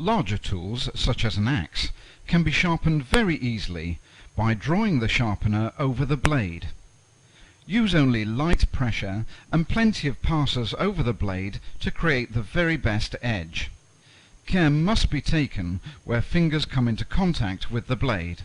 Larger tools, such as an axe, can be sharpened very easily by drawing the sharpener over the blade. Use only light pressure and plenty of passes over the blade to create the very best edge. Care must be taken where fingers come into contact with the blade.